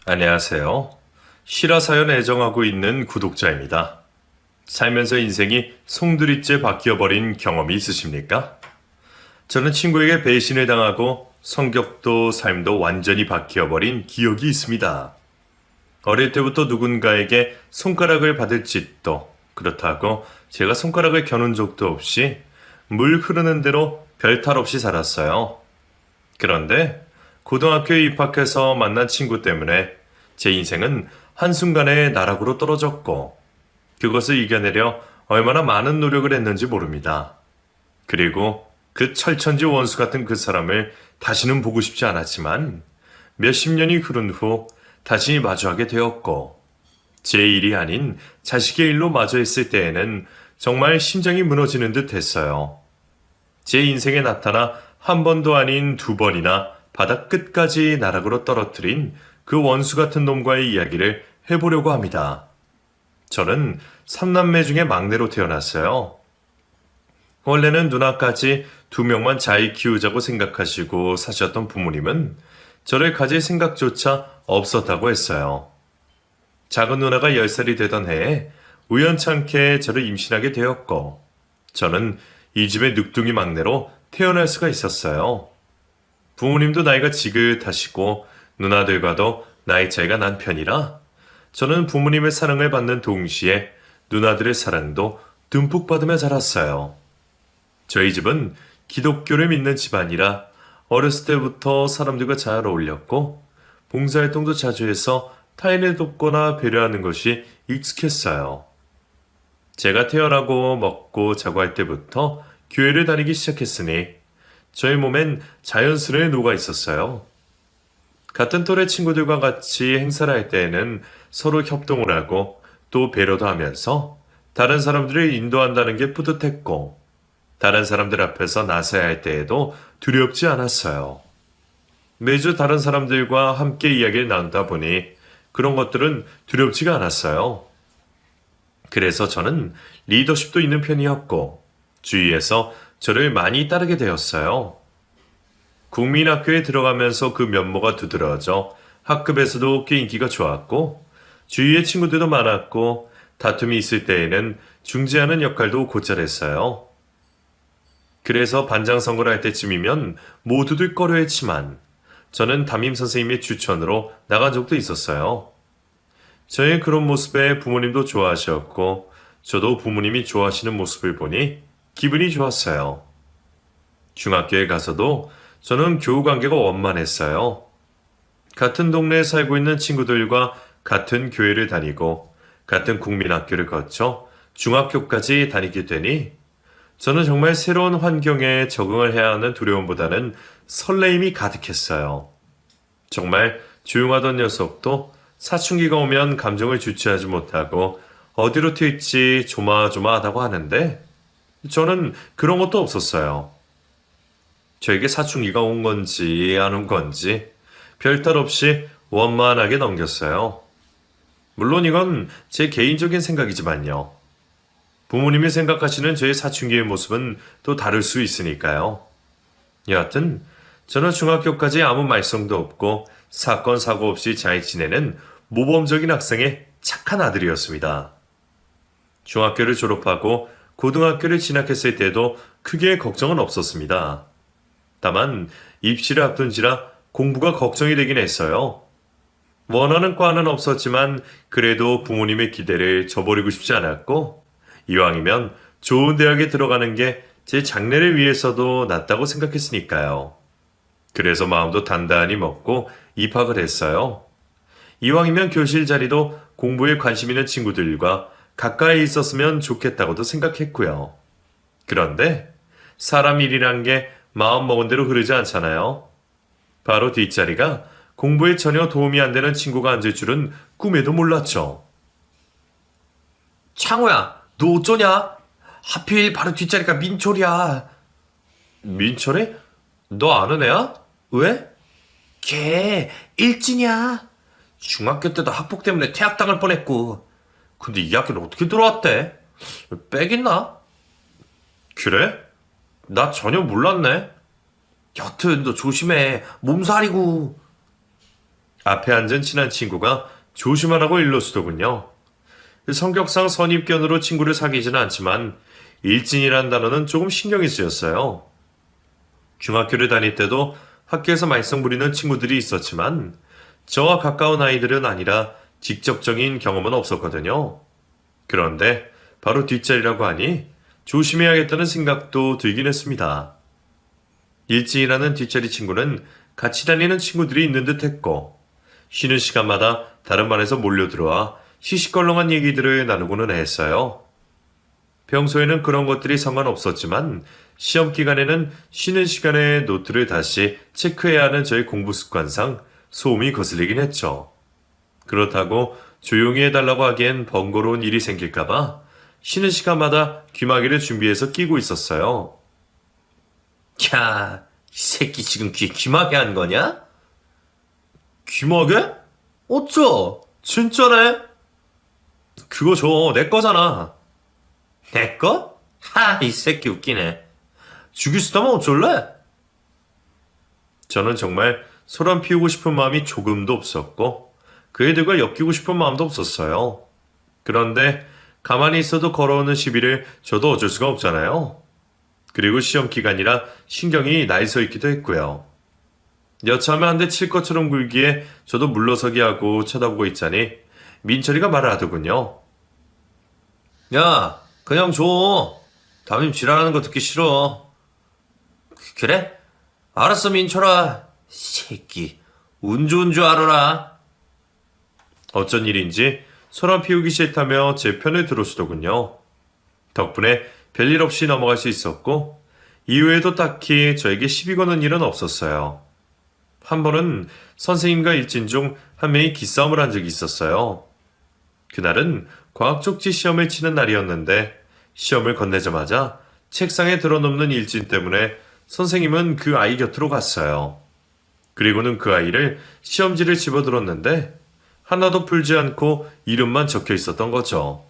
안녕하세요. 실화사연 애정하고 있는 구독자입니다. 살면서 인생이 송두리째 바뀌어버린 경험이 있으십니까? 저는 친구에게 배신을 당하고 성격도 삶도 완전히 바뀌어버린 기억이 있습니다. 어릴 때부터 누군가에게 손가락을 받을 짓도 그렇다고 제가 손가락을 겨눈 적도 없이 물 흐르는 대로 별탈 없이 살았어요. 그런데 고등학교에 입학해서 만난 친구 때문에 제 인생은 한순간에 나락으로 떨어졌고 그것을 이겨내려 얼마나 많은 노력을 했는지 모릅니다. 그리고 그 철천지 원수 같은 그 사람을 다시는 보고 싶지 않았지만 몇십 년이 흐른 후 다시 마주하게 되었고 제 일이 아닌 자식의 일로 마주했을 때에는 정말 심장이 무너지는 듯 했어요. 제 인생에 나타나 한 번도 아닌 두 번이나 바닥 끝까지 나락으로 떨어뜨린 그 원수 같은 놈과의 이야기를 해보려고 합니다. 저는 3남매 중에 막내로 태어났어요. 원래는 누나까지 2명만 잘 키우자고 생각하시고 사셨던 부모님은 저를 가질 생각조차 없었다고 했어요. 작은 누나가 10살이 되던 해에 우연찮게 저를 임신하게 되었고 저는 이 집의 늑둥이 막내로 태어날 수가 있었어요. 부모님도 나이가 지긋하시고 누나들과도 나이 차이가 난 편이라 저는 부모님의 사랑을 받는 동시에 누나들의 사랑도 듬뿍 받으며 자랐어요. 저희 집은 기독교를 믿는 집안이라 어렸을 때부터 사람들과 잘 어울렸고 봉사활동도 자주 해서 타인을 돕거나 배려하는 것이 익숙했어요. 제가 태어나고 먹고 자고 할 때부터 교회를 다니기 시작했으니 저의 몸엔 자연스레 녹아 있었어요. 같은 또래 친구들과 같이 행사를 할 때에는 서로 협동을 하고 또 배려도 하면서 다른 사람들을 인도한다는 게 뿌듯했고 다른 사람들 앞에서 나서야 할 때에도 두렵지 않았어요. 매주 다른 사람들과 함께 이야기를 나누다 보니 그런 것들은 두렵지가 않았어요. 그래서 저는 리더십도 있는 편이었고 주위에서 저를 많이 따르게 되었어요. 국민학교에 들어가면서 그 면모가 두드러져 학급에서도 꽤 인기가 좋았고 주위에 친구들도 많았고 다툼이 있을 때에는 중재하는 역할도 곧잘 했어요. 그래서 반장 선거를 할 때쯤이면 모두들 꺼려했지만 저는 담임 선생님의 추천으로 나간 적도 있었어요. 저의 그런 모습에 부모님도 좋아하셨고 저도 부모님이 좋아하시는 모습을 보니 기분이 좋았어요. 중학교에 가서도 저는 교우 관계가 원만했어요. 같은 동네에 살고 있는 친구들과 같은 교회를 다니고 같은 국민학교를 거쳐 중학교까지 다니게 되니 저는 정말 새로운 환경에 적응을 해야 하는 두려움보다는 설레임이 가득했어요. 정말 조용하던 녀석도 사춘기가 오면 감정을 주체하지 못하고 어디로 튈지 조마조마하다고 하는데 저는 그런 것도 없었어요. 저에게 사춘기가 온 건지 안 온 건지 별탈 없이 원만하게 넘겼어요. 물론 이건 제 개인적인 생각이지만요. 부모님이 생각하시는 저의 사춘기의 모습은 또 다를 수 있으니까요. 여하튼 저는 중학교까지 아무 말썽도 없고 사건 사고 없이 잘 지내는 모범적인 학생의 착한 아들이었습니다. 중학교를 졸업하고 고등학교를 진학했을 때도 크게 걱정은 없었습니다. 다만 입시를 앞둔지라 공부가 걱정이 되긴 했어요. 원하는 과는 없었지만 그래도 부모님의 기대를 저버리고 싶지 않았고 이왕이면 좋은 대학에 들어가는 게 제 장래를 위해서도 낫다고 생각했으니까요. 그래서 마음도 단단히 먹고 입학을 했어요. 이왕이면 교실 자리도 공부에 관심 있는 친구들과 가까이 있었으면 좋겠다고도 생각했고요. 그런데 사람 일이란 게 마음 먹은 대로 흐르지 않잖아요. 바로 뒷자리가 공부에 전혀 도움이 안 되는 친구가 앉을 줄은 꿈에도 몰랐죠. 창호야, 너 어쩌냐? 하필 바로 뒷자리가 민철이야. 민철이? 너 아는 애야? 왜? 걔 일진이야. 중학교 때도 학폭 때문에 퇴학당할 뻔했고. 근데 이 학교는 어떻게 들어왔대? 빽 있나? 그래? 나 전혀 몰랐네. 여튼 너 조심해. 몸살이고. 앞에 앉은 친한 친구가 조심하라고 일러주더군요. 성격상 선입견으로 친구를 사귀지는 않지만 일진이란 단어는 조금 신경이 쓰였어요. 중학교를 다닐 때도 학교에서 말썽 부리는 친구들이 있었지만 저와 가까운 아이들은 아니라 직접적인 경험은 없었거든요. 그런데 바로 뒷자리라고 하니 조심해야겠다는 생각도 들긴 했습니다. 일진이라는 뒷자리 친구는 같이 다니는 친구들이 있는 듯 했고 쉬는 시간마다 다른 반에서 몰려들어와 시시껄렁한 얘기들을 나누고는 했어요. 평소에는 그런 것들이 상관없었지만 시험 기간에는 쉬는 시간에 노트를 다시 체크해야 하는 저의 공부 습관상 소음이 거슬리긴 했죠. 그렇다고 조용히 해달라고 하기엔 번거로운 일이 생길까봐 쉬는 시간마다 귀마개를 준비해서 끼고 있었어요. 야, 이 새끼 지금 귀에 귀마개 한 거냐? 귀마개? 어쩌? 진짜네? 그거 내 거잖아. 내 거? 하, 이 새끼 웃기네. 죽일 수다면 어쩔래? 저는 정말 소란 피우고 싶은 마음이 조금도 없었고 그 애들과 엮이고 싶은 마음도 없었어요. 그런데 가만히 있어도 걸어오는 시비를 저도 어쩔 수가 없잖아요. 그리고 시험 기간이라 신경이 나이 서 있기도 했고요. 여차하면 한 대 칠 것처럼 굴기에 저도 물러서기 하고 쳐다보고 있자니 민철이가 말을 하더군요. 야, 그냥 줘. 담임 지랄하는 거 듣기 싫어. 그래? 알았어, 민철아. 새끼, 운 좋은 줄 알아라. 어쩐 일인지 소란 피우기 싫다며 제 편을 들어주더군요. 덕분에 별일 없이 넘어갈 수 있었고 이후에도 딱히 저에게 시비 거는 일은 없었어요. 한 번은 선생님과 일진 중 한 명이 기싸움을 한 적이 있었어요. 그날은 과학 쪽지 시험을 치는 날이었는데 시험을 건네자마자 책상에 드러눕는 일진 때문에 선생님은 그 아이 곁으로 갔어요. 그리고는 그 아이를 시험지를 집어들었는데 하나도 풀지 않고 이름만 적혀 있었던 거죠.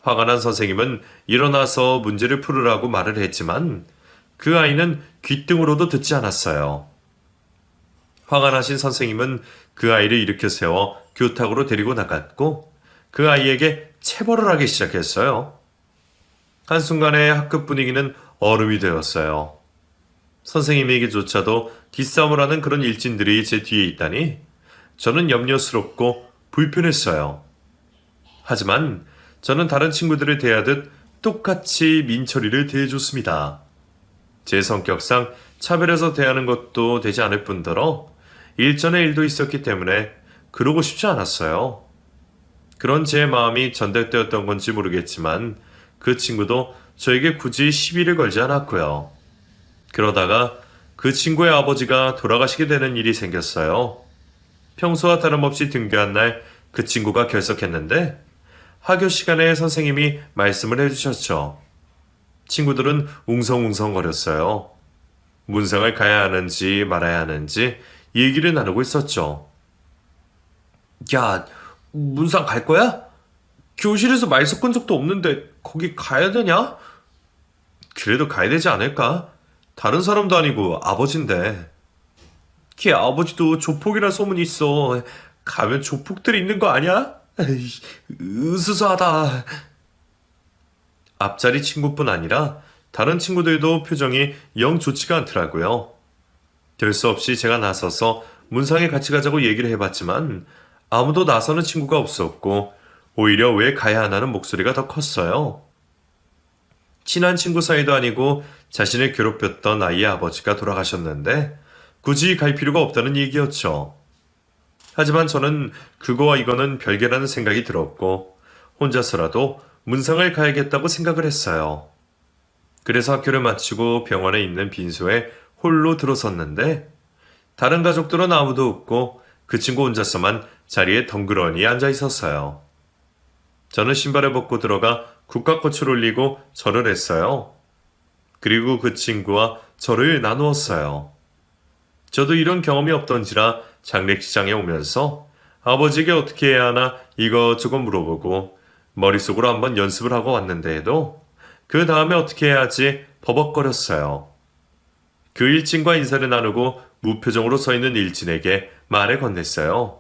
화가 난 선생님은 일어나서 문제를 풀으라고 말을 했지만 그 아이는 귓등으로도 듣지 않았어요. 화가 나신 선생님은 그 아이를 일으켜 세워 교탁으로 데리고 나갔고 그 아이에게 체벌을 하기 시작했어요. 한순간에 학급 분위기는 얼음이 되었어요. 선생님에게조차도 기싸움을 하는 그런 일진들이 제 뒤에 있다니 저는 염려스럽고 불편했어요. 하지만 저는 다른 친구들을 대하듯 똑같이 민철이를 대해줬습니다. 제 성격상 차별해서 대하는 것도 되지 않을 뿐더러 일전의 일도 있었기 때문에 그러고 싶지 않았어요. 그런 제 마음이 전달되었던 건지 모르겠지만 그 친구도 저에게 굳이 시비를 걸지 않았고요. 그러다가 그 친구의 아버지가 돌아가시게 되는 일이 생겼어요. 평소와 다름없이 등교한 날 그 친구가 결석했는데 하교 시간에 선생님이 말씀을 해주셨죠. 친구들은 웅성웅성거렸어요. 문상을 가야 하는지 말아야 하는지 얘기를 나누고 있었죠. 야, 문상 갈 거야? 교실에서 말 섞은 적도 없는데 거기 가야 되냐? 그래도 가야 되지 않을까? 다른 사람도 아니고 아버지인데. 걔 아버지도 조폭이라 소문이 있어. 가면 조폭들이 있는 거 아니야? 에이, 으스스하다. 앞자리 친구뿐 아니라 다른 친구들도 표정이 영 좋지가 않더라고요. 될 수 없이 제가 나서서 문상에 같이 가자고 얘기를 해봤지만 아무도 나서는 친구가 없었고 오히려 왜 가야 하나는 목소리가 더 컸어요. 친한 친구 사이도 아니고 자신을 괴롭혔던 아이의 아버지가 돌아가셨는데 굳이 갈 필요가 없다는 얘기였죠. 하지만 저는 그거와 이거는 별개라는 생각이 들었고 혼자서라도 문상을 가야겠다고 생각을 했어요. 그래서 학교를 마치고 병원에 있는 빈소에 홀로 들어섰는데 다른 가족들은 아무도 없고 그 친구 혼자서만 자리에 덩그러니 앉아 있었어요. 저는 신발을 벗고 들어가 국화꽃을 올리고 절을 했어요. 그리고 그 친구와 절을 나누었어요. 저도 이런 경험이 없던지라 장례식장에 오면서 아버지에게 어떻게 해야 하나 이것저것 물어보고 머릿속으로 한번 연습을 하고 왔는데도 그 다음에 어떻게 해야지 버벅거렸어요. 그 일진과 인사를 나누고 무표정으로 서 있는 일진에게 말을 건넸어요.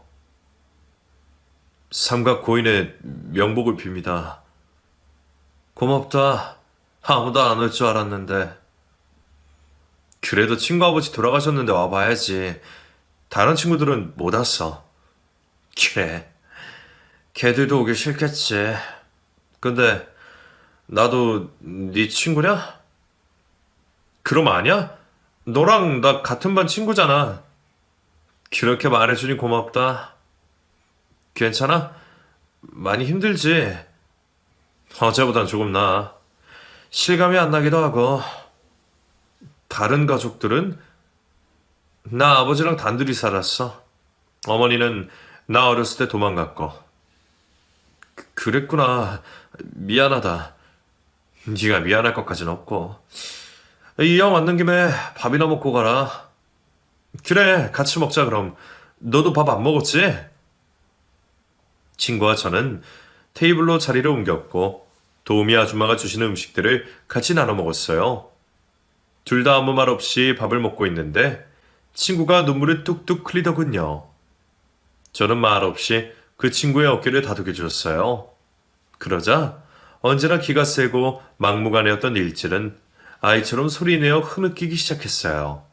삼각 고인의 명복을 빕니다. 고맙다. 아무도 안 올 줄 알았는데. 그래도 친구 아버지 돌아가셨는데 와봐야지. 다른 친구들은 못 왔어. 그래. 걔들도 오기 싫겠지. 근데 나도 네 친구냐? 그럼 아냐? 너랑 나 같은 반 친구잖아. 그렇게 말해주니 고맙다. 괜찮아? 많이 힘들지? 어제보단 조금 나아. 실감이 안 나기도 하고. 다른 가족들은? 나 아버지랑 단둘이 살았어. 어머니는 나 어렸을 때 도망갔고. 그랬구나. 미안하다. 네가 미안할 것까진 없고. 이왕 왔는 김에 밥이나 먹고 가라. 그래, 같이 먹자 그럼. 너도 밥 안 먹었지? 친구와 저는 테이블로 자리를 옮겼고 도우미 아줌마가 주시는 음식들을 같이 나눠 먹었어요. 둘 다 아무 말 없이 밥을 먹고 있는데 친구가 눈물을 뚝뚝 흘리더군요. 저는 말 없이 그 친구의 어깨를 다독여 주었어요. 그러자 언제나 기가 세고 막무가내였던 일질은 아이처럼 소리내어 흐느끼기 시작했어요.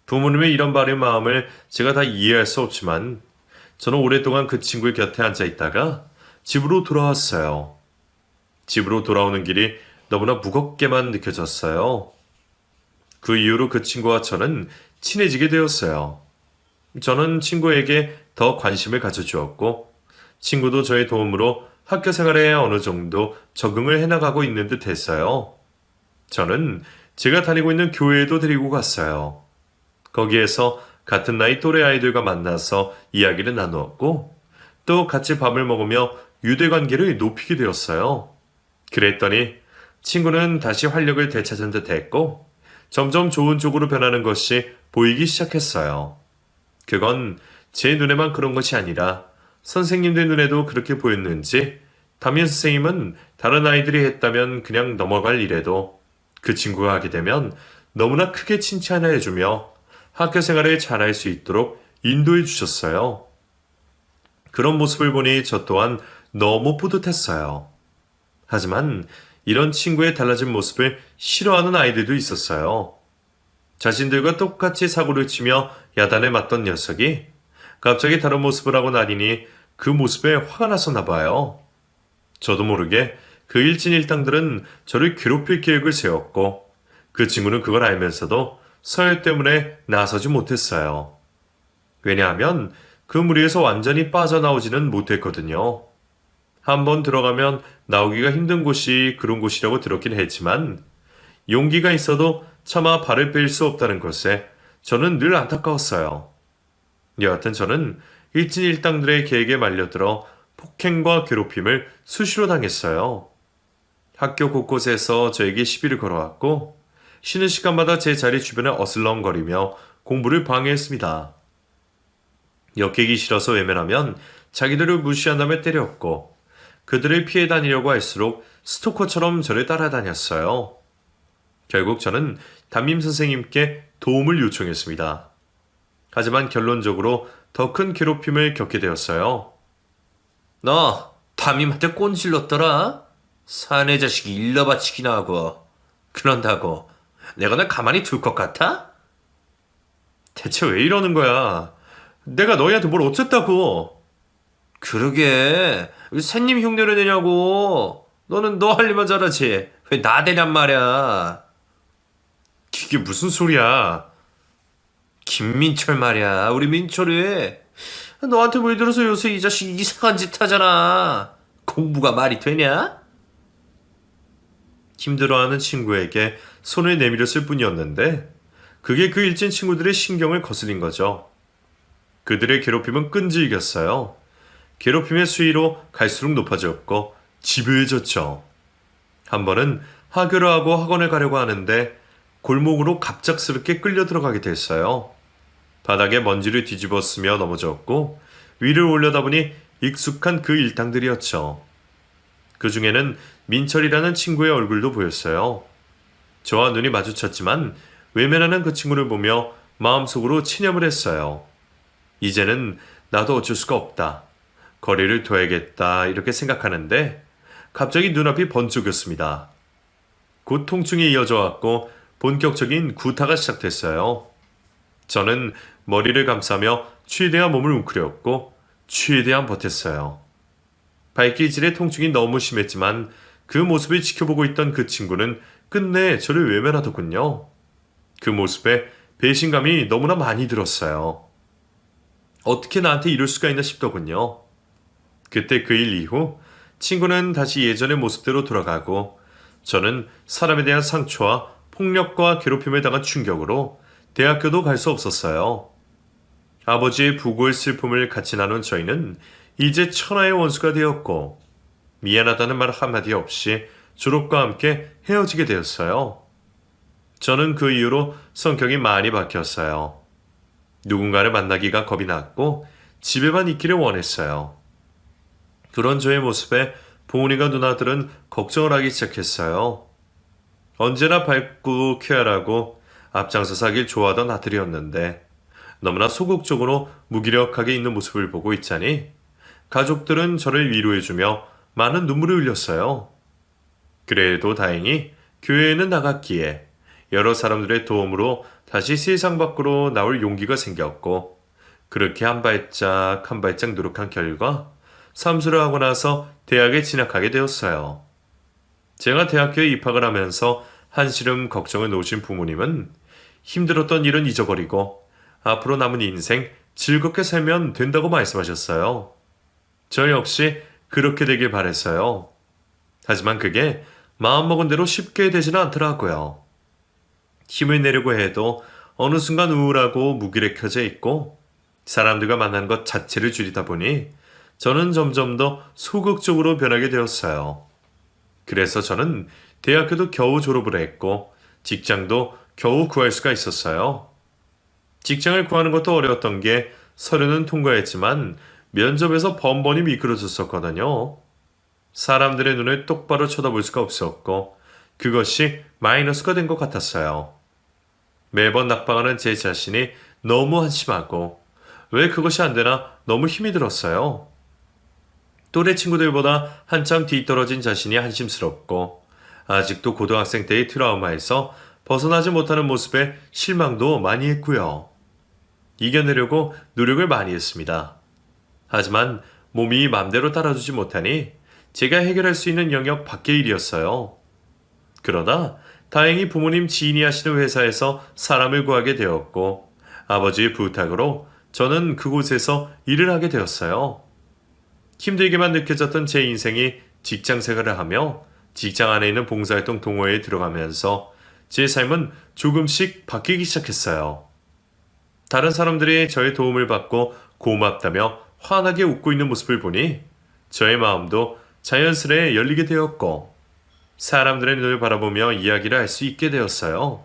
부모님의 이런 바른 마음을 제가 다 이해할 수 없지만 저는 오랫동안 그 친구의 곁에 앉아 있다가 집으로 돌아왔어요. 집으로 돌아오는 길이 너무나 무겁게만 느껴졌어요. 그 이후로 그 친구와 저는 친해지게 되었어요. 저는 친구에게 더 관심을 가져주었고 친구도 저의 도움으로 학교 생활에 어느 정도 적응을 해나가고 있는 듯 했어요. 저는 제가 다니고 있는 교회에도 데리고 갔어요. 거기에서 같은 나이 또래 아이들과 만나서 이야기를 나누었고 또 같이 밥을 먹으며 유대관계를 높이게 되었어요. 그랬더니 친구는 다시 활력을 되찾은 듯 했고 점점 좋은 쪽으로 변하는 것이 보이기 시작했어요. 그건 제 눈에만 그런 것이 아니라 선생님들 눈에도 그렇게 보였는지 담임 선생님은 다른 아이들이 했다면 그냥 넘어갈 일에도 그 친구가 하게 되면 너무나 크게 칭찬해주며 학교 생활을 잘할 수 있도록 인도해 주셨어요. 그런 모습을 보니 저 또한 너무 뿌듯했어요. 하지만 이런 친구의 달라진 모습을 싫어하는 아이들도 있었어요. 자신들과 똑같이 사고를 치며 야단에 맞던 녀석이 갑자기 다른 모습을 하고 나니니 그 모습에 화가 났었나 봐요. 저도 모르게 그 일진일당들은 저를 괴롭힐 계획을 세웠고 그 친구는 그걸 알면서도 서열 때문에 나서지 못했어요. 왜냐하면 그 무리에서 완전히 빠져나오지는 못했거든요. 한번 들어가면 나오기가 힘든 곳이 그런 곳이라고 들었긴 했지만 용기가 있어도 차마 발을 뺄 수 없다는 것에 저는 늘 안타까웠어요. 여하튼 저는 일진일당들의 계획에 말려들어 폭행과 괴롭힘을 수시로 당했어요. 학교 곳곳에서 저에게 시비를 걸어왔고 쉬는 시간마다 제 자리 주변에 어슬렁거리며 공부를 방해했습니다. 엮이기 싫어서 외면하면 자기들을 무시한다며 때렸고 그들을 피해 다니려고 할수록 스토커처럼 저를 따라다녔어요. 결국 저는 담임 선생님께 도움을 요청했습니다. 하지만 결론적으로 더 큰 괴롭힘을 겪게 되었어요. 너 담임한테 꼰질렀더라? 사내 자식이 일러 바치기나 하고 그런다고 내가 널 가만히 둘 것 같아? 대체 왜 이러는 거야? 내가 너희한테 뭘 어쨌다고? 그러게 왜 새님 흉내를 내냐고. 너는 너 할 일만 잘하지 왜 나 대냔 말이야. 이게 무슨 소리야? 김민철 말이야. 우리 민철이 너한테 물들어서 요새 이 자식 이상한 짓 하잖아. 공부가 말이 되냐? 힘들어하는 친구에게 손을 내밀었을 뿐이었는데 그게 그 일진 친구들의 신경을 거슬린 거죠. 그들의 괴롭힘은 끈질겼어요. 괴롭힘의 수위로 갈수록 높아졌고 집요해졌죠. 한 번은 하교를 하고 학원을 가려고 하는데 골목으로 갑작스럽게 끌려 들어가게 됐어요. 바닥에 먼지를 뒤집어 쓰며 넘어졌고 위를 올려다보니 익숙한 그 일당들이었죠. 그 중에는 민철이라는 친구의 얼굴도 보였어요. 저와 눈이 마주쳤지만 외면하는 그 친구를 보며 마음속으로 체념을 했어요. 이제는 나도 어쩔 수가 없다. 거리를 둬야겠다. 이렇게 생각하는데 갑자기 눈앞이 번쩍였습니다. 곧 통증이 이어져 왔고 본격적인 구타가 시작됐어요. 저는 머리를 감싸며 최대한 몸을 웅크렸고 최대한 버텼어요. 발길질의 통증이 너무 심했지만 그 모습을 지켜보고 있던 그 친구는 끝내 저를 외면하더군요. 그 모습에 배신감이 너무나 많이 들었어요. 어떻게 나한테 이럴 수가 있나 싶더군요. 그때 그 일 이후 친구는 다시 예전의 모습대로 돌아가고 저는 사람에 대한 상처와 폭력과 괴롭힘을 당한 충격으로 대학교도 갈 수 없었어요. 아버지의 부고의 슬픔을 같이 나눈 저희는 이제 천하의 원수가 되었고 미안하다는 말 한마디 없이 졸업과 함께 헤어지게 되었어요. 저는 그 이후로 성격이 많이 바뀌었어요. 누군가를 만나기가 겁이 났고 집에만 있기를 원했어요. 그런 저의 모습에 부모님과 누나들은 걱정을 하기 시작했어요. 언제나 밝고 쾌활하고 앞장서서 하길 좋아하던 아들이었는데 너무나 소극적으로 무기력하게 있는 모습을 보고 있자니 가족들은 저를 위로해주며 많은 눈물을 흘렸어요. 그래도 다행히 교회에는 나갔기에 여러 사람들의 도움으로 다시 세상 밖으로 나올 용기가 생겼고 그렇게 한 발짝 한 발짝 노력한 결과 삼수를 하고 나서 대학에 진학하게 되었어요. 제가 대학교에 입학을 하면서 한시름 걱정을 놓으신 부모님은 힘들었던 일은 잊어버리고 앞으로 남은 인생 즐겁게 살면 된다고 말씀하셨어요. 저 역시 그렇게 되길 바랬어요. 하지만 그게 마음먹은 대로 쉽게 되지는 않더라고요. 힘을 내려고 해도 어느 순간 우울하고 무기력해져 있고 사람들과 만나는 것 자체를 줄이다 보니 저는 점점 더 소극적으로 변하게 되었어요. 그래서 저는 대학교도 겨우 졸업을 했고 직장도 겨우 구할 수가 있었어요. 직장을 구하는 것도 어려웠던 게 서류는 통과했지만 면접에서 번번이 미끄러졌었거든요. 사람들의 눈을 똑바로 쳐다볼 수가 없었고 그것이 마이너스가 된 것 같았어요. 매번 낙방하는 제 자신이 너무 한심하고 왜 그것이 안 되나 너무 힘이 들었어요. 또래 친구들보다 한참 뒤떨어진 자신이 한심스럽고 아직도 고등학생 때의 트라우마에서 벗어나지 못하는 모습에 실망도 많이 했고요. 이겨내려고 노력을 많이 했습니다. 하지만 몸이 맘대로 따라주지 못하니 제가 해결할 수 있는 영역 밖의 일이었어요. 그러다 다행히 부모님 지인이 하시는 회사에서 사람을 구하게 되었고 아버지의 부탁으로 저는 그곳에서 일을 하게 되었어요. 힘들게만 느껴졌던 제 인생이 직장 생활을 하며 직장 안에 있는 봉사활동 동호회에 들어가면서 제 삶은 조금씩 바뀌기 시작했어요. 다른 사람들이 저의 도움을 받고 고맙다며 환하게 웃고 있는 모습을 보니 저의 마음도 자연스레 열리게 되었고 사람들의 눈을 바라보며 이야기를 할 수 있게 되었어요.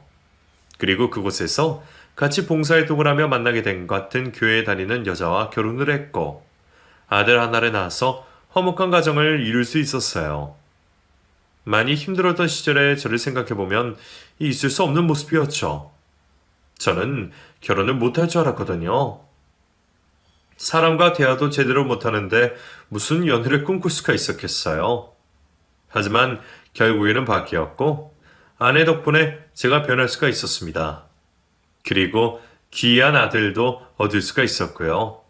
그리고 그곳에서 같이 봉사활동을 하며 만나게 된 같은 교회에 다니는 여자와 결혼을 했고 아들 하나를 낳아서 화목한 가정을 이룰 수 있었어요. 많이 힘들었던 시절에 저를 생각해보면 있을 수 없는 모습이었죠. 저는 결혼을 못할 줄 알았거든요. 사람과 대화도 제대로 못하는데 무슨 연애를 꿈꿀 수가 있었겠어요. 하지만 결국에는 바뀌었고 아내 덕분에 제가 변할 수가 있었습니다. 그리고 귀한 아들도 얻을 수가 있었고요.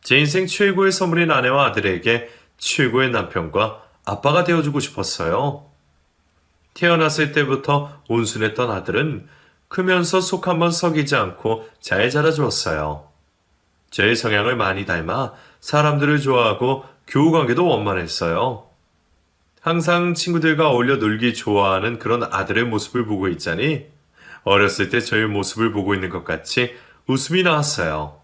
제 인생 최고의 선물인 아내와 아들에게 최고의 남편과 아빠가 되어주고 싶었어요. 태어났을 때부터 온순했던 아들은 크면서 속 한번 썩이지 않고 잘 자라주었어요. 제 성향을 많이 닮아 사람들을 좋아하고 교우관계도 원만했어요. 항상 친구들과 어울려 놀기 좋아하는 그런 아들의 모습을 보고 있자니 어렸을 때 저의 모습을 보고 있는 것 같이 웃음이 나왔어요.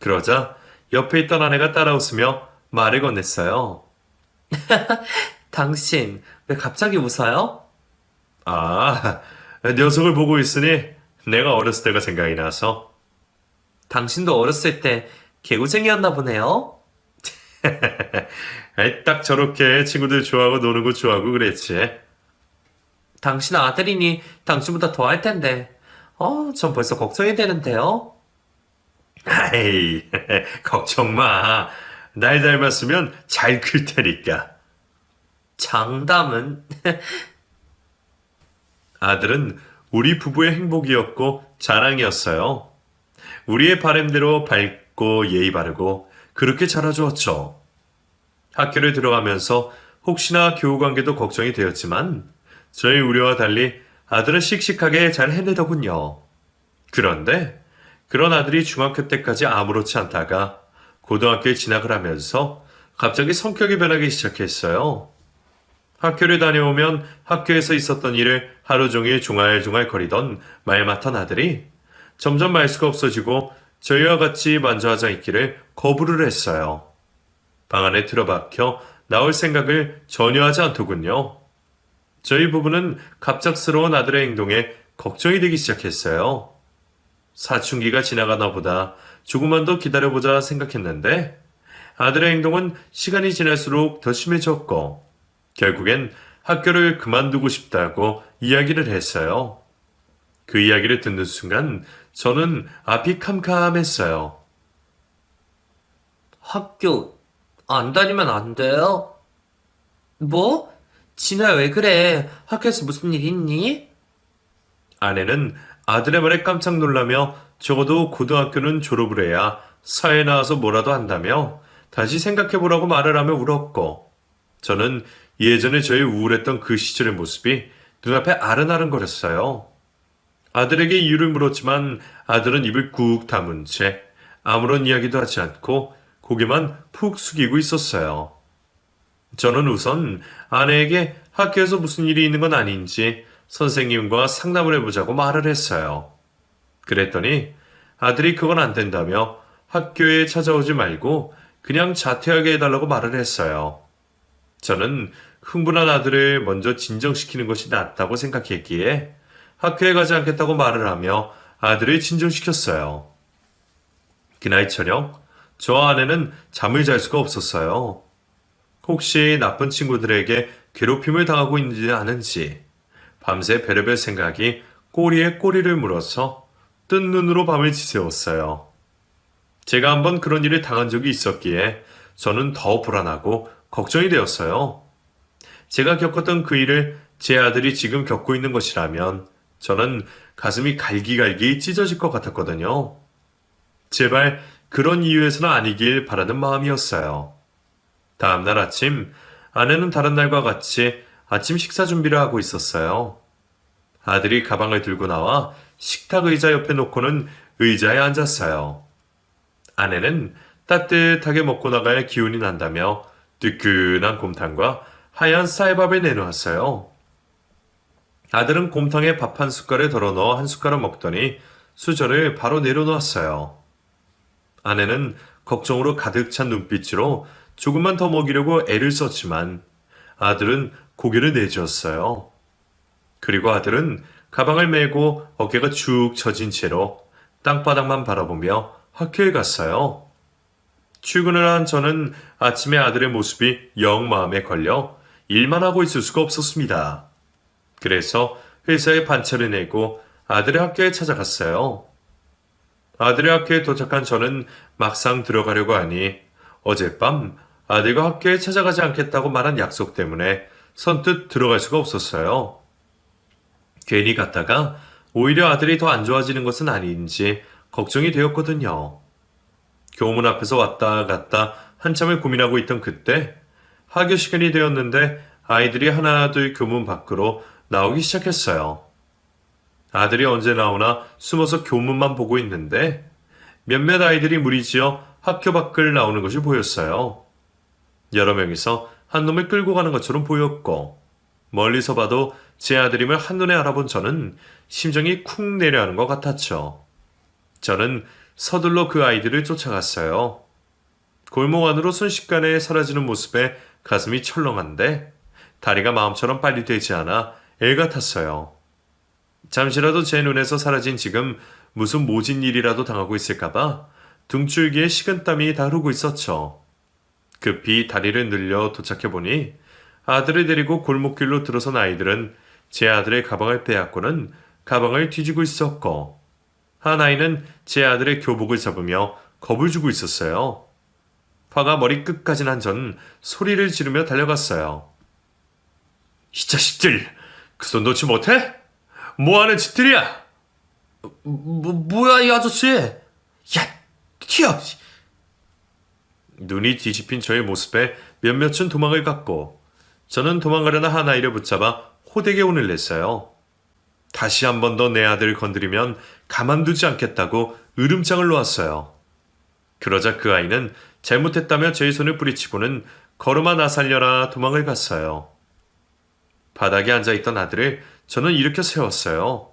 그러자 옆에 있던 아내가 따라 웃으며 말을 건넸어요. 당신 왜 갑자기 웃어요? 아, 녀석을 보고 있으니 내가 어렸을 때가 생각이 나서. 당신도 어렸을 때 개구쟁이였나 보네요. 딱 저렇게 친구들 좋아하고 노는 거 좋아하고 그랬지. 당신 아들이니 당신보다 더 할 텐데. 전 벌써 걱정이 되는데요. 아이, 걱정 마. 날 닮았으면 잘 클 테니까. 장담은? 아들은 우리 부부의 행복이었고 자랑이었어요. 우리의 바램대로 밝고 예의 바르고 그렇게 자라주었죠. 학교를 들어가면서 혹시나 교우 관계도 걱정이 되었지만 저희 우려와 달리 아들은 씩씩하게 잘 해내더군요. 그런데 그런 아들이 중학교 때까지 아무렇지 않다가 고등학교에 진학을 하면서 갑자기 성격이 변하기 시작했어요. 학교를 다녀오면 학교에서 있었던 일을 하루 종일 중알중알 거리던 말 맡은 아들이 점점 말수가 없어지고 저희와 같이 마저 하자 있기를 거부를 했어요. 방 안에 틀어박혀 나올 생각을 전혀 하지 않더군요. 저희 부부는 갑작스러운 아들의 행동에 걱정이 되기 시작했어요. 사춘기가 지나가나 보다 조금만 더 기다려보자 생각했는데 아들의 행동은 시간이 지날수록 더 심해졌고 결국엔 학교를 그만두고 싶다고 이야기를 했어요. 그 이야기를 듣는 순간 저는 앞이 캄캄했어요. 학교 안 다니면 안 돼요? 뭐? 진아야 왜 그래? 학교에서 무슨 일 있니? 아내는 아들의 말에 깜짝 놀라며 적어도 고등학교는 졸업을 해야 사회에 나와서 뭐라도 한다며 다시 생각해보라고 말을 하며 울었고 저는 예전에 저의 우울했던 그 시절의 모습이 눈앞에 아른아른거렸어요. 아들에게 이유를 물었지만 아들은 입을 꾹 다문 채 아무런 이야기도 하지 않고 고개만 푹 숙이고 있었어요. 저는 우선 아내에게 학교에서 무슨 일이 있는 건 아닌지 선생님과 상담을 해보자고 말을 했어요. 그랬더니 아들이 그건 안 된다며 학교에 찾아오지 말고 그냥 자퇴하게 해달라고 말을 했어요. 저는 흥분한 아들을 먼저 진정시키는 것이 낫다고 생각했기에 학교에 가지 않겠다고 말을 하며 아들을 진정시켰어요. 그날 저녁, 저와 아내는 잠을 잘 수가 없었어요. 혹시 나쁜 친구들에게 괴롭힘을 당하고 있는지 아는지 밤새 별의별 생각이 꼬리에 꼬리를 물어서 뜬 눈으로 밤을 지새웠어요. 제가 한번 그런 일을 당한 적이 있었기에 저는 더 불안하고 걱정이 되었어요. 제가 겪었던 그 일을 제 아들이 지금 겪고 있는 것이라면 저는 가슴이 갈기갈기 찢어질 것 같았거든요. 제발 그런 이유에서는 아니길 바라는 마음이었어요. 다음날 아침 아내는 다른 날과 같이 아침 식사 준비를 하고 있었어요. 아들이 가방을 들고 나와 식탁 의자 옆에 놓고는 의자에 앉았어요. 아내는 따뜻하게 먹고 나가야 기운이 난다며 뜨끈한 곰탕과 하얀 쌀밥을 내놓았어요. 아들은 곰탕에 밥 한 숟갈을 덜어 넣어 한 숟가락 먹더니 수저를 바로 내려놓았어요. 아내는 걱정으로 가득 찬 눈빛으로 조금만 더 먹이려고 애를 썼지만 아들은 고개를 내주었어요. 그리고 아들은 가방을 메고 어깨가 축 처진 채로 땅바닥만 바라보며 학교에 갔어요. 출근을 한 저는 아침에 아들의 모습이 영 마음에 걸려 일만 하고 있을 수가 없었습니다. 그래서 회사에 반차를 내고 아들의 학교에 찾아갔어요. 아들의 학교에 도착한 저는 막상 들어가려고 하니 어젯밤 아들과 학교에 찾아가지 않겠다고 말한 약속 때문에 선뜻 들어갈 수가 없었어요. 괜히 갔다가 오히려 아들이 더 안 좋아지는 것은 아닌지 걱정이 되었거든요. 교문 앞에서 왔다 갔다 한참을 고민하고 있던 그때 하교 시간이 되었는데 아이들이 하나둘 교문 밖으로 나오기 시작했어요. 아들이 언제 나오나 숨어서 교문만 보고 있는데 몇몇 아이들이 무리지어 학교 밖을 나오는 것이 보였어요. 여러 명이서 한 놈을 끌고 가는 것처럼 보였고 멀리서 봐도 제 아들임을 한눈에 알아본 저는 심정이 쿵 내려앉는 것 같았죠. 저는 서둘러 그 아이들을 쫓아갔어요. 골목 안으로 순식간에 사라지는 모습에 가슴이 철렁한데 다리가 마음처럼 빨리 되지 않아 애 같았어요. 잠시라도 제 눈에서 사라진 지금 무슨 모진 일이라도 당하고 있을까봐 등줄기에 식은땀이 다 흐르고 있었죠. 급히 다리를 늘려 도착해보니 아들을 데리고 골목길로 들어선 아이들은 제 아들의 가방을 빼앗고는 가방을 뒤지고 있었고 한 아이는 제 아들의 교복을 잡으며 겁을 주고 있었어요. 화가 머리 끝까지 난 전 소리를 지르며 달려갔어요. 이 자식들! 그 손 놓지 못해? 뭐하는 짓들이야? 뭐야, 이 아저씨? 야, 튀어! 눈이 뒤집힌 저의 모습에 몇몇은 도망을 갔고 저는 도망가려나 한 아이를 붙잡아 호되게 혼을 냈어요. 다시 한 번 더 내 아들을 건드리면 가만두지 않겠다고 으름장을 놓았어요. 그러자 그 아이는 잘못했다며 저의 손을 뿌리치고는 걸음아 나 살려라 도망을 갔어요. 바닥에 앉아있던 아들을 저는 일으켜 세웠어요.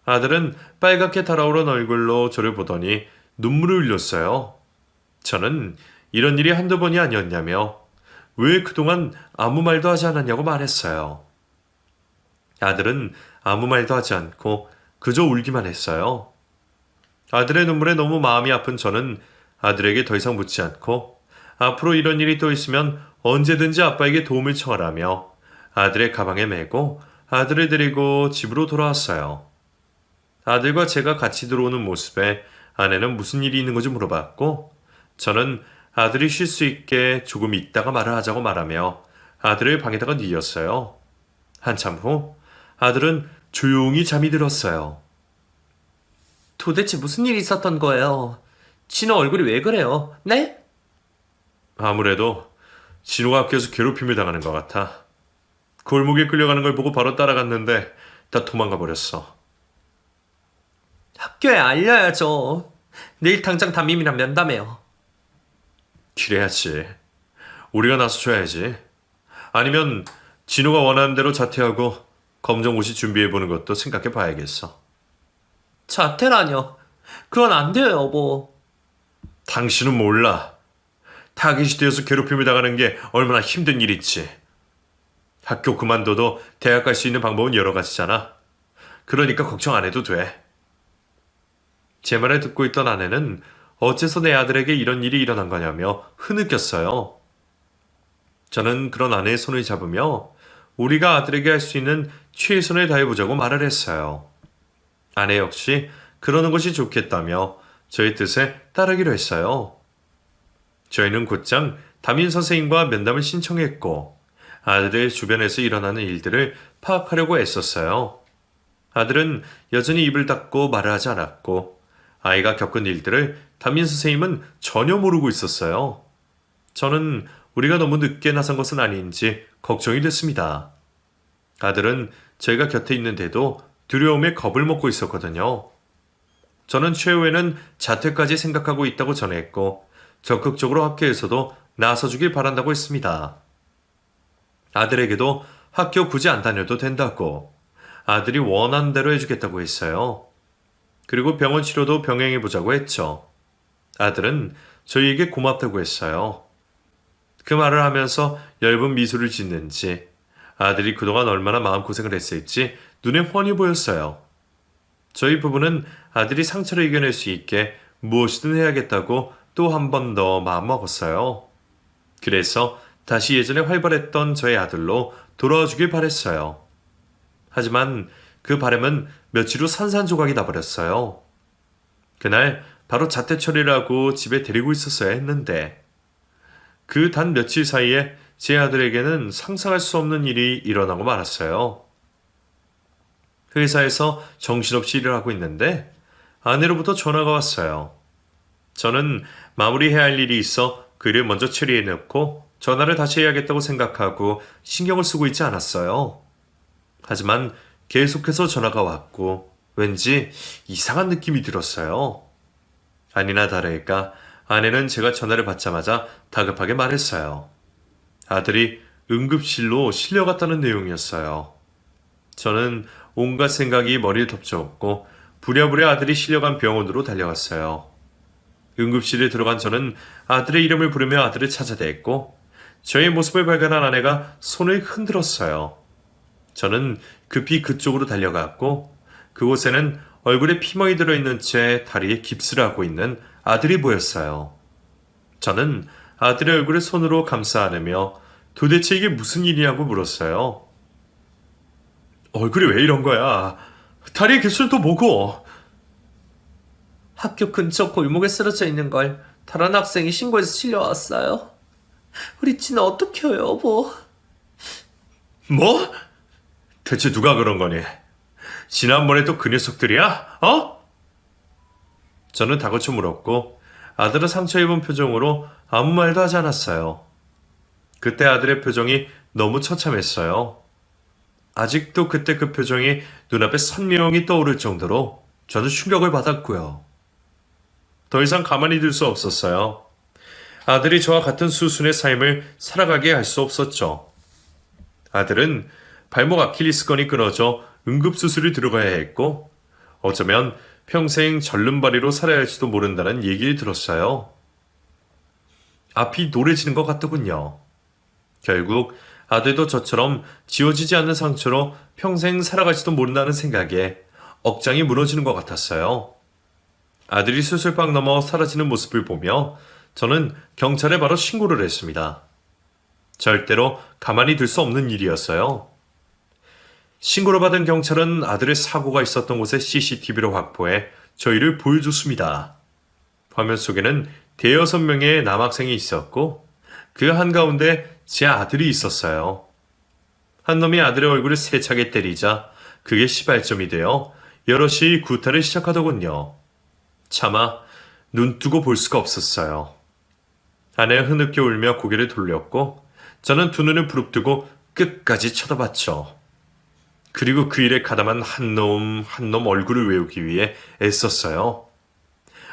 아들은 빨갛게 달아오른 얼굴로 저를 보더니 눈물을 흘렸어요. 저는 이런 일이 한두 번이 아니었냐며 왜 그동안 아무 말도 하지 않았냐고 말했어요. 아들은 아무 말도 하지 않고 그저 울기만 했어요. 아들의 눈물에 너무 마음이 아픈 저는 아들에게 더 이상 묻지 않고 앞으로 이런 일이 또 있으면 언제든지 아빠에게 도움을 청하라며 아들의 가방에 메고 아들을 데리고 집으로 돌아왔어요. 아들과 제가 같이 들어오는 모습에 아내는 무슨 일이 있는 건지 물어봤고 저는 아들이 쉴 수 있게 조금 있다가 말을 하자고 말하며 아들을 방에다가 뉘었어요. 한참 후 아들은 조용히 잠이 들었어요. 도대체 무슨 일이 있었던 거예요? 진호 얼굴이 왜 그래요? 네? 아무래도 진호가 학교에서 괴롭힘을 당하는 것 같아. 골목에 끌려가는 걸 보고 바로 따라갔는데 다 도망가 버렸어. 학교에 알려야죠. 내일 당장 담임이랑 면담해요. 그래야지. 우리가 나서줘야지. 아니면 진호가 원하는 대로 자퇴하고 검정고시 준비해보는 것도 생각해 봐야겠어. 자퇴라뇨. 그건 안 돼요, 여보. 당신은 몰라. 타깃이 되어서 괴롭힘을 당하는 게 얼마나 힘든 일이지. 학교 그만둬도 대학 갈 수 있는 방법은 여러 가지잖아. 그러니까 걱정 안 해도 돼. 제 말을 듣고 있던 아내는 어째서 내 아들에게 이런 일이 일어난 거냐며 흐느꼈어요. 저는 그런 아내의 손을 잡으며 우리가 아들에게 할 수 있는 최선을 다해보자고 말을 했어요. 아내 역시 그러는 것이 좋겠다며 저의 뜻에 따르기로 했어요. 저희는 곧장 담임 선생님과 면담을 신청했고 아들의 주변에서 일어나는 일들을 파악하려고 애썼어요. 아들은 여전히 입을 닫고 말을 하지 않았고 아이가 겪은 일들을 담임 선생님은 전혀 모르고 있었어요. 저는 우리가 너무 늦게 나선 것은 아닌지 걱정이 됐습니다. 아들은 저희가 곁에 있는데도 두려움에 겁을 먹고 있었거든요. 저는 최후에는 자퇴까지 생각하고 있다고 전했고 적극적으로 학교에서도 나서주길 바란다고 했습니다. 아들에게도 학교 굳이 안 다녀도 된다고 아들이 원하는 대로 해주겠다고 했어요. 그리고 병원 치료도 병행해보자고 했죠. 아들은 저희에게 고맙다고 했어요. 그 말을 하면서 엷은 미소를 짓는지 아들이 그동안 얼마나 마음고생을 했을지 눈에 훤히 보였어요. 저희 부부는 아들이 상처를 이겨낼 수 있게 무엇이든 해야겠다고 또 한 번 더 마음먹었어요. 그래서 다시 예전에 활발했던 저의 아들로 돌아와주길 바랬어요. 하지만 그 바람은 며칠 후 산산조각이 나버렸어요. 그날 바로 자퇴 처리를 하고 집에 데리고 있었어야 했는데 그 단 며칠 사이에 제 아들에게는 상상할 수 없는 일이 일어나고 말았어요. 회사에서 정신없이 일을 하고 있는데 아내로부터 전화가 왔어요. 저는 마무리해야 할 일이 있어 그를 먼저 처리해놓고 전화를 다시 해야겠다고 생각하고 신경을 쓰고 있지 않았어요. 하지만 계속해서 전화가 왔고 왠지 이상한 느낌이 들었어요. 아니나 다를까 아내는 제가 전화를 받자마자 다급하게 말했어요. 아들이 응급실로 실려갔다는 내용이었어요. 저는 온갖 생각이 머리를 덮쳐왔고 부랴부랴 아들이 실려간 병원으로 달려갔어요. 응급실에 들어간 저는 아들의 이름을 부르며 아들을 찾아냈고 저의 모습을 발견한 아내가 손을 흔들었어요. 저는 급히 그쪽으로 달려갔고 그곳에는 얼굴에 피멍이 들어있는 채 다리에 깁스를 하고 있는 아들이 보였어요. 저는 아들의 얼굴을 손으로 감싸 안으며 도대체 이게 무슨 일이냐고 물었어요. 얼굴이 왜 이런 거야? 다리의 깁스는 또 뭐고? 학교 근처 골목에 쓰러져 있는 걸 다른 학생이 신고해서 실려왔어요. 우리 찌는 어떻게 해요, 여보? 뭐? 대체 누가 그런 거니? 지난번에 또 그 녀석들이야? 어? 저는 다그쳐 물었고 아들은 상처 입은 표정으로 아무 말도 하지 않았어요. 그때 아들의 표정이 너무 처참했어요. 아직도 그때 그 표정이 눈앞에 선명히 떠오를 정도로 저는 충격을 받았고요. 더 이상 가만히 둘 수 없었어요. 아들이 저와 같은 수순의 삶을 살아가게 할 수 없었죠. 아들은 발목 아킬리스건이 끊어져 응급수술이 들어가야 했고 어쩌면 평생 절름발이로 살아야 할지도 모른다는 얘기를 들었어요. 앞이 노래지는 것 같더군요. 결국 아들도 저처럼 지워지지 않는 상처로 평생 살아갈지도 모른다는 생각에 억장이 무너지는 것 같았어요. 아들이 수술방 넘어 사라지는 모습을 보며 저는 경찰에 바로 신고를 했습니다. 절대로 가만히 둘 수 없는 일이었어요. 신고를 받은 경찰은 아들의 사고가 있었던 곳의 CCTV를 확보해 저희를 보여줬습니다. 화면 속에는 대여섯 명의 남학생이 있었고 그 한가운데 제 아들이 있었어요. 한 놈이 아들의 얼굴을 세차게 때리자 그게 시발점이 되어 여럿이 구타를 시작하더군요. 차마 눈뜨고 볼 수가 없었어요. 아내는 흐느껴 울며 고개를 돌렸고 저는 두 눈을 부릅뜨고 끝까지 쳐다봤죠. 그리고 그 일에 가담한 한 놈 얼굴을 외우기 위해 애썼어요.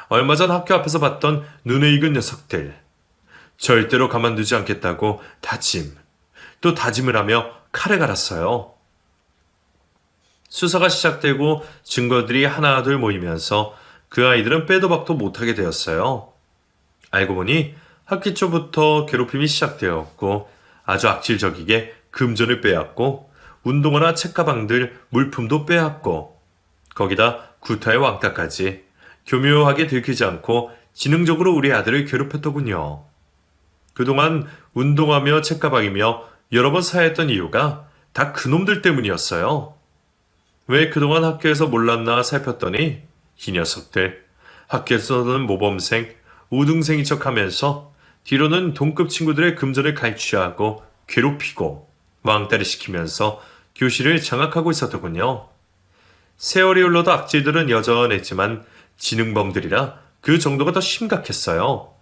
얼마 전 학교 앞에서 봤던 눈에 익은 녀석들. 절대로 가만두지 않겠다고 또 다짐을 하며 칼을 갈았어요. 수사가 시작되고 증거들이 하나둘 모이면서 그 아이들은 빼도 박도 못하게 되었어요. 알고 보니 학기 초부터 괴롭힘이 시작되었고 아주 악질적이게 금전을 빼앗고 운동화나 책가방들 물품도 빼앗고 거기다 구타의 왕따까지 교묘하게 들키지 않고 지능적으로 우리 아들을 괴롭혔더군요. 그동안 운동화며 책가방이며 여러 번 사했던 이유가 다 그놈들 때문이었어요. 왜 그동안 학교에서 몰랐나 살폈더니 이 녀석들 학교에서는 모범생, 우등생인 척하면서 뒤로는 동급 친구들의 금전을 갈취하고 괴롭히고 왕따를 시키면서 교실을 장악하고 있었더군요. 세월이 흘러도 악질들은 여전했지만 지능범들이라 그 정도가 더 심각했어요.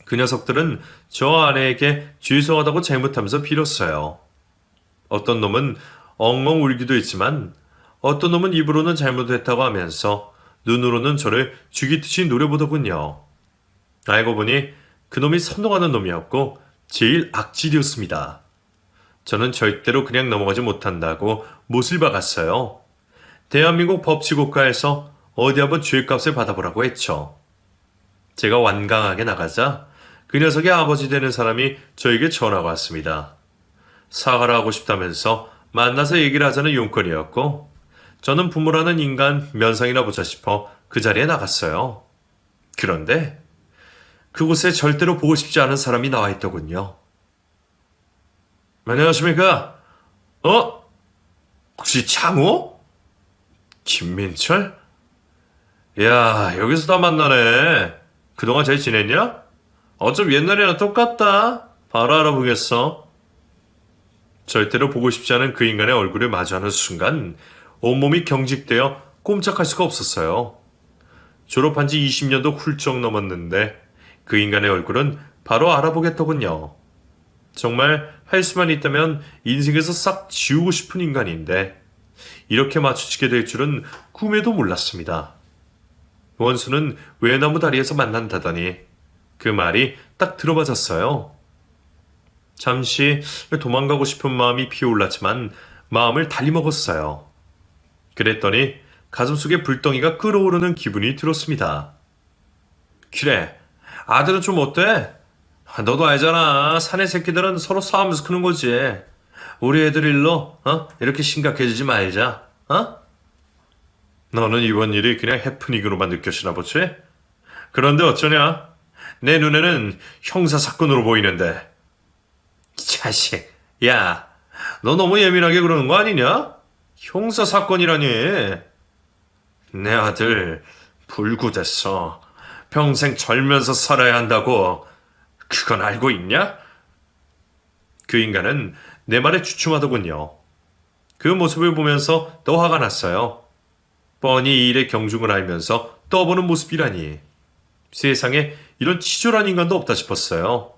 그 녀석들은 저 아내에게 죄송하다고 잘못하면서 빌었어요. 어떤 놈은 엉엉 울기도 했지만 어떤 놈은 입으로는 잘못했다고 하면서 눈으로는 저를 죽이듯이 노려보더군요. 알고 보니 그놈이 선동하는 놈이었고 제일 악질이었습니다. 저는 절대로 그냥 넘어가지 못한다고 못을 박았어요. 대한민국 법치국가에서 어디 한번 죄값을 받아보라고 했죠. 제가 완강하게 나가자 그 녀석의 아버지 되는 사람이 저에게 전화가 왔습니다. 사과를 하고 싶다면서 만나서 얘기를 하자는 용건이었고 저는 부모라는 인간 면상이나 보자 싶어 그 자리에 나갔어요. 그런데 그곳에 절대로 보고 싶지 않은 사람이 나와 있더군요. 안녕하십니까? 혹시 창호? 김민철? 야, 여기서 다 만나네. 그동안 잘 지냈냐? 어쩜 옛날이랑 똑같다. 바로 알아보겠어. 절대로 보고 싶지 않은 그 인간의 얼굴을 마주하는 순간 온몸이 경직되어 꼼짝할 수가 없었어요. 졸업한 지 20년도 훌쩍 넘었는데 그 인간의 얼굴은 바로 알아보겠더군요. 정말 할 수만 있다면 인생에서 싹 지우고 싶은 인간인데 이렇게 마주치게 될 줄은 꿈에도 몰랐습니다. 원수는 외나무 다리에서 만난다더니 그 말이 딱 들어맞았어요. 잠시 도망가고 싶은 마음이 피어올랐지만 마음을 달리 먹었어요. 그랬더니 가슴속에 불덩이가 끓어오르는 기분이 들었습니다. 그래, 아들은 좀 어때? 너도 알잖아. 사내 새끼들은 서로 싸우면서 크는 거지. 우리 애들 일로 이렇게 심각해지지 말자. 너는 이번 일이 그냥 해프닝으로만 느껴지나 보지? 그런데 어쩌냐? 내 눈에는 형사사건으로 보이는데. 이 자식, 야, 너 너무 예민하게 그러는 거 아니냐? 형사사건이라니. 내 아들 불구됐어. 평생 절면서 살아야 한다고. 그건 알고 있냐? 그 인간은 내 말에 주춤하더군요. 그 모습을 보면서 더 화가 났어요. 뻔히 이 일에 경중을 알면서 떠보는 모습이라니. 세상에 이런 치졸한 인간도 없다 싶었어요.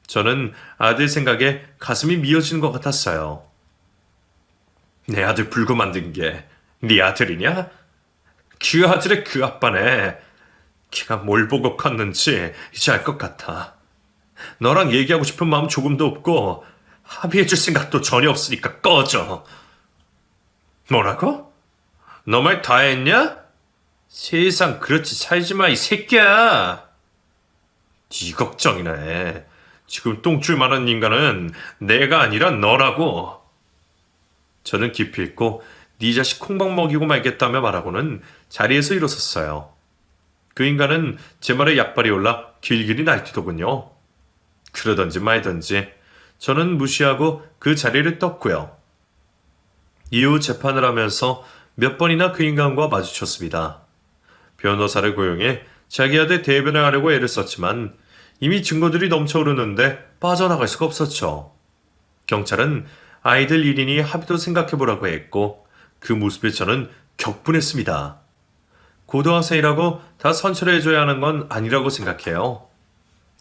저는 아들 생각에 가슴이 미어지는 것 같았어요. 내 아들 불구 만든 게 네 아들이냐? 그 아들의 그 아빠네. 걔가 뭘 보고 컸는지 이제 알 것 같아. 너랑 얘기하고 싶은 마음 조금도 없고 합의해줄 생각도 전혀 없으니까 꺼져. 뭐라고? 너 말 다 했냐? 세상 그렇지 살지 마 이 새끼야. 네 걱정이네. 지금 똥줄 많은 인간은 내가 아니라 너라고. 저는 기필코 네 자식 콩밥 먹이고 말겠다며 말하고는 자리에서 일어섰어요. 그 인간은 제 말에 약발이 올라 길길이 날뛰더군요. 그러던지 말던지 저는 무시하고 그 자리를 떴고요. 이후 재판을 하면서 몇 번이나 그 인간과 마주쳤습니다. 변호사를 고용해 자기 아들 대변을 하려고 애를 썼지만 이미 증거들이 넘쳐오르는데 빠져나갈 수가 없었죠. 경찰은 아이들 일인이 합의도 생각해보라고 했고 그 모습에 저는 격분했습니다. 고등학생이라고 다 선처해줘야 하는 건 아니라고 생각해요.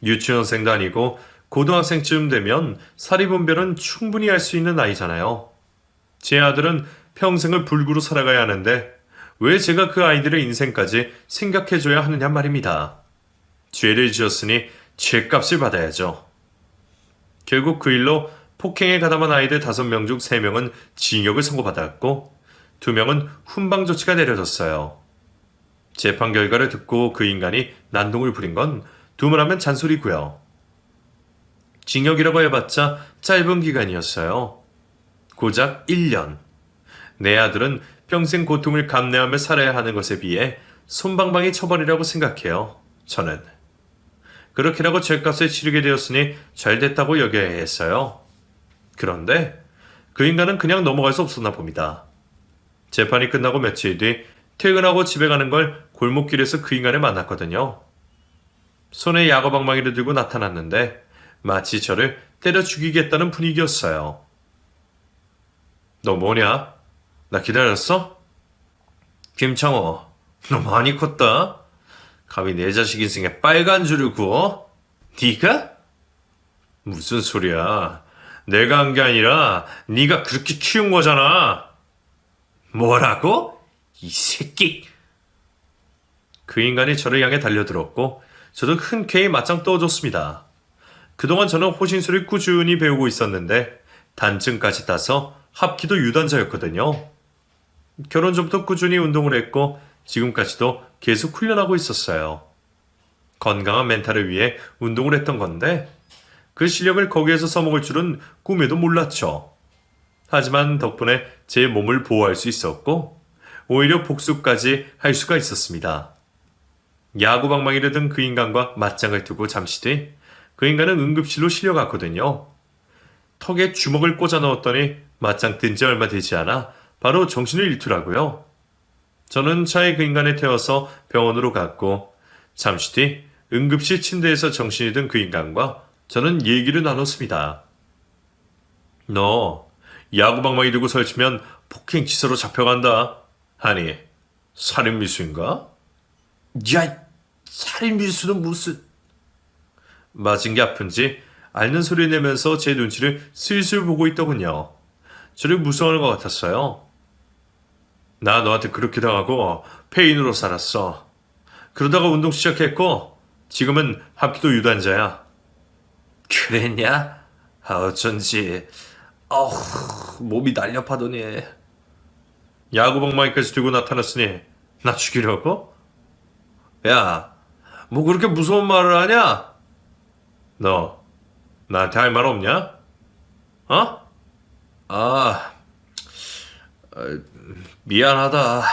유치원생도 아니고 고등학생쯤 되면 사리분별은 충분히 할 수 있는 나이잖아요. 제 아들은 평생을 불구로 살아가야 하는데 왜 제가 그 아이들의 인생까지 생각해줘야 하느냐 말입니다. 죄를 지었으니 죄값을 받아야죠. 결국 그 일로 폭행에 가담한 아이들 5명 중 3명은 징역을 선고받았고 2명은 훈방 조치가 내려졌어요. 재판 결과를 듣고 그 인간이 난동을 부린 건 두말하면 잔소리고요. 징역이라고 해봤자 짧은 기간이었어요. 고작 1년. 내 아들은 평생 고통을 감내하며 살아야 하는 것에 비해 솜방망이 처벌이라고 생각해요. 저는. 그렇게라고 죄값을 치르게 되었으니 잘 됐다고 여겨야 했어요. 그런데 그 인간은 그냥 넘어갈 수 없었나 봅니다. 재판이 끝나고 며칠 뒤 퇴근하고 집에 가는 걸 골목길에서 그 인간을 만났거든요. 손에 야구방망이를 들고 나타났는데 마치 저를 때려 죽이겠다는 분위기였어요. 너 뭐냐? 나 기다렸어? 김창호, 너 많이 컸다. 감히 내 자식 인생에 빨간 줄을 그어? 네가? 무슨 소리야. 내가 한 게 아니라 네가 그렇게 키운 거잖아. 뭐라고? 이 새끼. 그 인간이 저를 향해 달려들었고 저도 흔쾌히 맞짱 떠줬습니다. 그동안 저는 호신술을 꾸준히 배우고 있었는데 단증까지 따서 합기도 유단자였거든요. 결혼 전부터 꾸준히 운동을 했고 지금까지도 계속 훈련하고 있었어요. 건강한 멘탈을 위해 운동을 했던 건데 그 실력을 거기에서 써먹을 줄은 꿈에도 몰랐죠. 하지만 덕분에 제 몸을 보호할 수 있었고 오히려 복수까지 할 수가 있었습니다. 야구방망이를 든 그 인간과 맞짱을 두고 잠시 뒤 그 인간은 응급실로 실려갔거든요. 턱에 주먹을 꽂아 넣었더니 맞짱 뜬 지 얼마 되지 않아 바로 정신을 잃더라고요. 저는 차에 그 인간을 태워서 병원으로 갔고 잠시 뒤 응급실 침대에서 정신이 든 그 인간과 저는 얘기를 나눴습니다. 너 야구방망이 들고 설치면 폭행치사로 잡혀간다. 아니 살인미수인가? 야, 살인미수는 무슨... 맞은 게 아픈지 앓는 소리 내면서 제 눈치를 슬슬 보고 있더군요. 저를 무서워하는 것 같았어요. 나 너한테 그렇게 당하고 폐인으로 살았어. 그러다가 운동 시작했고 지금은 합기도 유단자야. 그랬냐? 어쩐지 몸이 날렵하더니. 야구방망이까지 들고 나타났으니 나 죽이려고? 야, 뭐 그렇게 무서운 말을 하냐? 너 나한테 할 말 없냐? 어? 미안하다.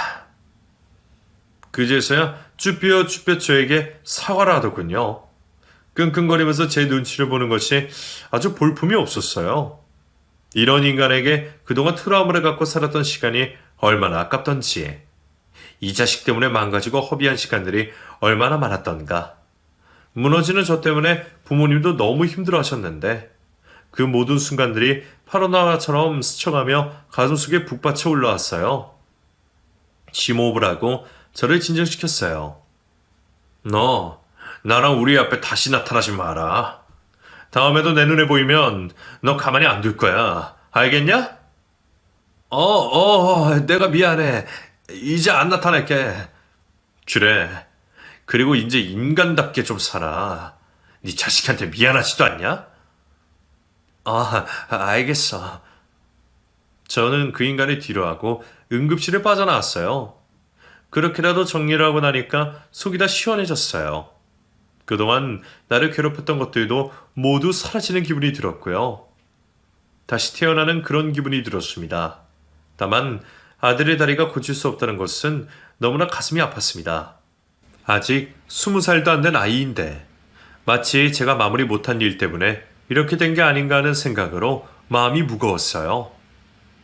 그제서야 쭈뼛쭈뼛 저에게 사과를 하더군요. 끙끙거리면서 제 눈치를 보는 것이 아주 볼품이 없었어요. 이런 인간에게 그동안 트라우마를 갖고 살았던 시간이 얼마나 아깝던지. 이 자식 때문에 망가지고 허비한 시간들이 얼마나 많았던가. 무너지는 저 때문에 부모님도 너무 힘들어 하셨는데 그 모든 순간들이 파로나처럼 스쳐가며 가슴속에 북받쳐 올라왔어요. 심호흡을 하고 저를 진정시켰어요. 너 나랑 우리 앞에 다시 나타나지 마라. 다음에도 내 눈에 보이면 너 가만히 안 둘 거야. 알겠냐? 내가 미안해. 이제 안 나타날게. 그래. 그리고 이제 인간답게 좀 살아. 네 자식한테 미안하지도 않냐? 알겠어. 저는 그 인간을 뒤로하고 응급실을 빠져나왔어요. 그렇게라도 정리를 하고 나니까 속이 다 시원해졌어요. 그동안 나를 괴롭혔던 것들도 모두 사라지는 기분이 들었고요. 다시 태어나는 그런 기분이 들었습니다. 다만 아들의 다리가 고칠 수 없다는 것은 너무나 가슴이 아팠습니다. 아직 20살도 안 된 아이인데 마치 제가 마무리 못한 일 때문에 이렇게 된 게 아닌가 하는 생각으로 마음이 무거웠어요.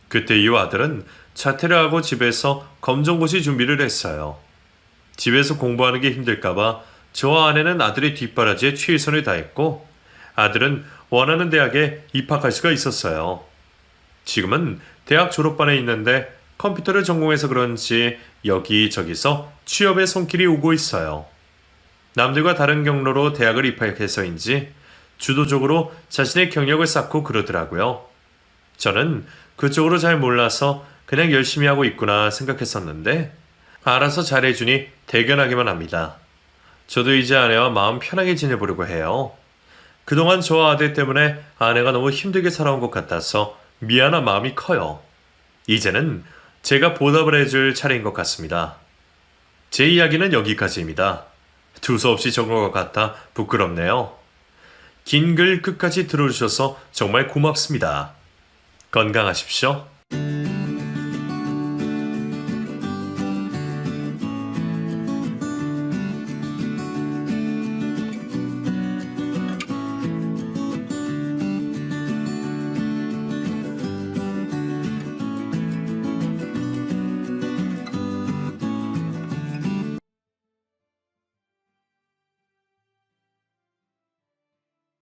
그때 이 아들은 자퇴를 하고 집에서 검정고시 준비를 했어요. 집에서 공부하는 게 힘들까봐 저와 아내는 아들의 뒷바라지에 최선을 다했고 아들은 원하는 대학에 입학할 수가 있었어요. 지금은 대학 졸업반에 있는데 컴퓨터를 전공해서 그런지 여기저기서 취업의 손길이 오고 있어요. 남들과 다른 경로로 대학을 입학해서인지 주도적으로 자신의 경력을 쌓고 그러더라고요. 저는 그쪽으로 잘 몰라서 그냥 열심히 하고 있구나 생각했었는데 알아서 잘해주니 대견하기만 합니다. 저도 이제 아내와 마음 편하게 지내보려고 해요. 그동안 저와 아들 때문에 아내가 너무 힘들게 살아온 것 같아서 미안한 마음이 커요. 이제는 제가 보답을 해줄 차례인 것 같습니다. 제 이야기는 여기까지입니다. 두서없이 적은 것 같아 부끄럽네요. 긴 글 끝까지 들어주셔서 정말 고맙습니다. 건강하십시오.